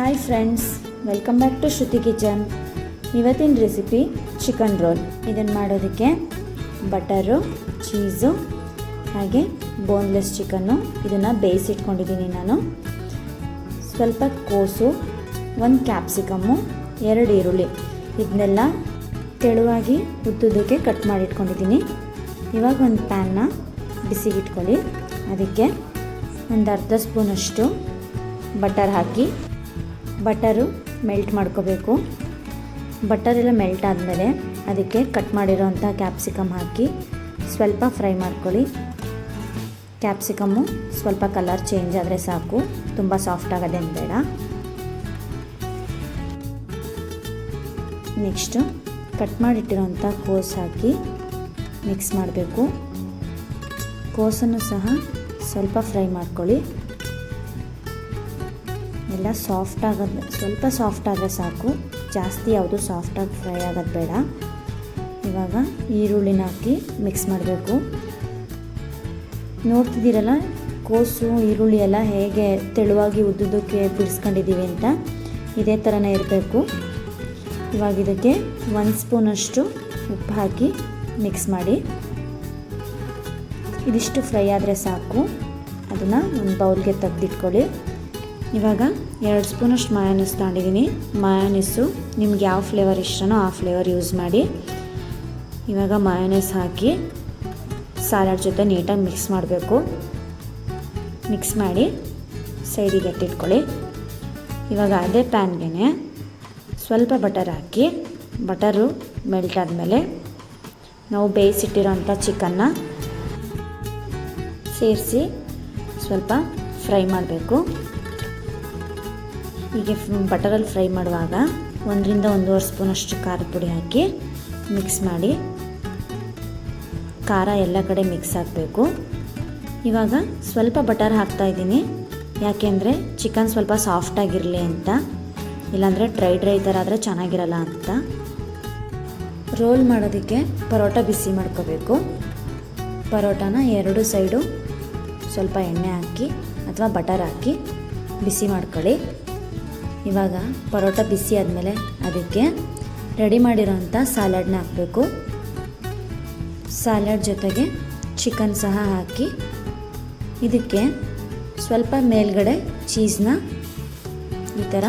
Hi friends, welcome back to Shruti kitchen. ಇವತ್ತಿನ recipe chicken roll. ಇದನ್ನು ಮಾಡೋದಕ್ಕೆ ಬಟರು, ಚೀಸು ಹಾಗೆ ಬೋನ್ಲೆಸ್ ಚಿಕನ್ನು ಇದನ್ನು ಬೇಯಿಸಿಟ್ಕೊಂಡಿದ್ದೀನಿ ನಾನು. ಸ್ವಲ್ಪ ಕೋಸು, ಒಂದು ಕ್ಯಾಪ್ಸಿಕಮ್ಮು, 2 ಈರುಳ್ಳಿ ಇದನ್ನೆಲ್ಲ ತೆಳುವಾಗಿ ಉದ್ದುದಕ್ಕೆ ಕಟ್ ಮಾಡಿಟ್ಕೊಂಡಿದ್ದೀನಿ. ಇವಾಗ ಒಂದು ಪ್ಯಾನ್ನ ಬಿಸಿಗಿಟ್ಕೊಳ್ಳಿ. ಅದಕ್ಕೆ ಒಂದು ಅರ್ಧ ಸ್ಪೂನಷ್ಟು ಬಟರ್ ಹಾಕಿ ಬಟರು ಮೆಲ್ಟ್ ಮಾಡ್ಕೋಬೇಕು. ಬಟರೆಲ್ಲ ಮೆಲ್ಟ್ ಆದಮೇಲೆ ಅದಕ್ಕೆ ಕಟ್ ಮಾಡಿರೋಂಥ ಕ್ಯಾಪ್ಸಿಕಮ್ ಹಾಕಿ ಸ್ವಲ್ಪ ಫ್ರೈ ಮಾಡ್ಕೊಳ್ಳಿ. ಕ್ಯಾಪ್ಸಿಕಮ್ಮು ಸ್ವಲ್ಪ ಕಲರ್ ಚೇಂಜ್ ಆದರೆ ಸಾಕು, ತುಂಬ ಸಾಫ್ಟ್ ಆಗೋದೇನು ಬೇಡ. ನೆಕ್ಸ್ಟು ಕಟ್ ಮಾಡಿಟ್ಟಿರೋಂಥ ಕೋಸು ಹಾಕಿ ಮಿಕ್ಸ್ ಮಾಡಬೇಕು. ಕೋಸನ್ನು ಸಹ ಸ್ವಲ್ಪ ಫ್ರೈ ಮಾಡ್ಕೊಳ್ಳಿ. ಎಲ್ಲ ಸ್ವಲ್ಪ ಸಾಫ್ಟ್ ಆದರೆ ಸಾಕು, ಜಾಸ್ತಿ ಯಾವುದು ಸಾಫ್ಟಾಗಿ ಫ್ರೈ ಆಗೋದು ಬೇಡ. ಇವಾಗ ಈರುಳ್ಳಿನ ಹಾಕಿ ಮಿಕ್ಸ್ ಮಾಡಬೇಕು. ನೋಡ್ತಿದ್ದೀರಲ್ಲ ಕೋಸು ಈರುಳ್ಳಿ ಎಲ್ಲ ಹೇಗೆ ತೆಳುವಾಗಿ ಉದ್ದುದಕ್ಕೆ ಬಿಡಿಸ್ಕೊಂಡಿದ್ದೀವಿ ಅಂತ, ಇದೇ ಥರನೇ ಇರಬೇಕು. ಇವಾಗ ಇದಕ್ಕೆ 1 ಸ್ಪೂನಷ್ಟು ಉಪ್ಪು ಹಾಕಿ ಮಿಕ್ಸ್ ಮಾಡಿ. ಇದಿಷ್ಟು ಫ್ರೈ ಆದರೆ ಸಾಕು. ಅದನ್ನು ಒಂದು ಬೌಲ್ಗೆ ತೆಗೆದಿಟ್ಕೊಳ್ಳಿ. ಇವಾಗ 2 ಸ್ಪೂನಷ್ಟು ಮಯೋನೀಸ್ ತಗೊಂಡಿದ್ದೀನಿ. ಮಯೋನೀಸು ನಿಮ್ಗೆ ಯಾವ ಫ್ಲೇವರ್ ಇಷ್ಟನೋ ಆ ಫ್ಲೇವರ್ ಯೂಸ್ ಮಾಡಿ. ಇವಾಗ ಮಯೋನೀಸ್ ಹಾಕಿ ಸಲಾಡ್ ಜೊತೆ ನೀಟಾಗಿ ಮಿಕ್ಸ್ ಮಾಡಬೇಕು. ಮಿಕ್ಸ್ ಮಾಡಿ ಸೈಡಿಗೆ ಎತ್ತಿಟ್ಕೊಳ್ಳಿ. ಇವಾಗ ಅದೇ ಪ್ಯಾನ್ಗೆ ಸ್ವಲ್ಪ ಬಟರ್ ಹಾಕಿ, ಬಟರು ಮೆಲ್ಟ್ ಆದಮೇಲೆ ನಾವು ಬೇಯಿಸಿಟ್ಟಿರೋಂಥ ಚಿಕನ್ನ ಸೇರಿಸಿ ಸ್ವಲ್ಪ ಫ್ರೈ ಮಾಡಬೇಕು. ಹೀಗೆ ಬಟರಲ್ಲಿ ಫ್ರೈ ಮಾಡುವಾಗ 1 ರಿಂದ 1.5 ಸ್ಪೂನಷ್ಟು ಖಾರದ ಪುಡಿ ಹಾಕಿ ಮಿಕ್ಸ್ ಮಾಡಿ. ಖಾರ ಎಲ್ಲ ಕಡೆ ಮಿಕ್ಸ್ ಆಗಬೇಕು. ಇವಾಗ ಸ್ವಲ್ಪ ಬಟರ್ ಹಾಕ್ತಾಯಿದ್ದೀನಿ, ಯಾಕೆಂದರೆ ಚಿಕನ್ ಸ್ವಲ್ಪ ಸಾಫ್ಟಾಗಿರಲಿ ಅಂತ, ಇಲ್ಲಾಂದರೆ ಡ್ರೈ ಥರ ಆದರೆ ಚೆನ್ನಾಗಿರಲ್ಲ ಅಂತ. ರೋಲ್ ಮಾಡೋದಕ್ಕೆ ಪರೋಟ ಬಿಸಿ ಮಾಡ್ಕೋಬೇಕು. ಪರೋಟಾನ 2 ಸೈಡು ಸ್ವಲ್ಪ ಎಣ್ಣೆ ಹಾಕಿ ಅಥವಾ ಬಟರ್ ಹಾಕಿ ಬಿಸಿ ಮಾಡ್ಕೊಳ್ಳಿ. ಇವಾಗ ಪರೋಟ ಬಿಸಿ ಆದಮೇಲೆ ಅದಕ್ಕೆ ರೆಡಿ ಮಾಡಿರೋಂಥ ಸಲಾಡ್ನ ಹಾಕಬೇಕು. ಸಲಾಡ್ ಜೊತೆಗೆ ಚಿಕನ್ ಸಹ ಹಾಕಿ ಇದಕ್ಕೆ ಸ್ವಲ್ಪ ಮೇಲ್ಗಡೆ ಚೀಸ್ನ ಈ ಥರ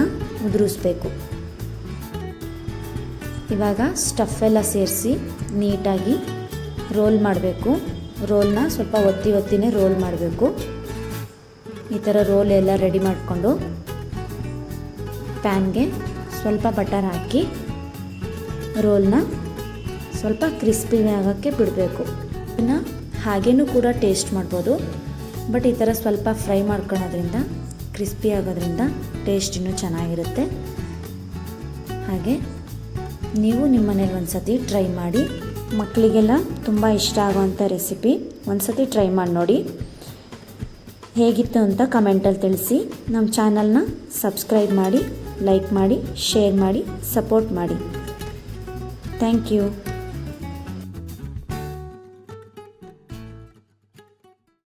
ಉದುರಿಸ್ಬೇಕು. ಇವಾಗ ಸ್ಟಫ್ ಎಲ್ಲ ಸೇರಿಸಿ ನೀಟಾಗಿ ರೋಲ್ ಮಾಡಬೇಕು. ರೋಲ್ನ ಸ್ವಲ್ಪ ಒತ್ತಿನೇ ರೋಲ್ ಮಾಡಬೇಕು. ಈ ಥರ ರೋಲ್ ಎಲ್ಲ ರೆಡಿ ಮಾಡಿಕೊಂಡು ಪ್ಯಾನ್ಗೆ ಸ್ವಲ್ಪ ಬಟರ್ ಹಾಕಿ ರೋಲ್ನ ಸ್ವಲ್ಪ ಕ್ರಿಸ್ಪಿ ಆಗೋಕ್ಕೆ ಬಿಡಬೇಕು. ಇದನ್ನು ಹಾಗೇನೂ ಕೂಡ ಟೇಸ್ಟ್ ಮಾಡ್ಬೋದು, ಬಟ್ ಈ ಥರ ಸ್ವಲ್ಪ ಫ್ರೈ ಮಾಡ್ಕೊಳ್ಳೋದ್ರಿಂದ ಕ್ರಿಸ್ಪಿ ಆಗೋದ್ರಿಂದ ಟೇಸ್ಟ್ ಇನ್ನೂ ಚೆನ್ನಾಗಿರುತ್ತೆ. ಹಾಗೆ ನೀವು ನಿಮ್ಮ ಮನೇಲಿ ಒಂದು ಸತಿ ಟ್ರೈ ಮಾಡಿ. ಮಕ್ಕಳಿಗೆಲ್ಲ ತುಂಬ ಇಷ್ಟ ಆಗೋವಂಥ ರೆಸಿಪಿ. ಒಂದು ಸತಿ ಟ್ರೈ ಮಾಡಿ ನೋಡಿ. ಹೇಗಿತ್ತು ಅಂತ ಕಮೆಂಟಲ್ಲಿ ತಿಳಿಸಿ. ನಮ್ಮ ಚಾನಲ್ನ ಸಬ್ಸ್ಕ್ರೈಬ್ ಮಾಡಿ, ಲೈಕ್ ಮಾಡಿ, ಶೇರ್ ಮಾಡಿ, ಸಪೋರ್ಟ್ ಮಾಡಿ. Thank you.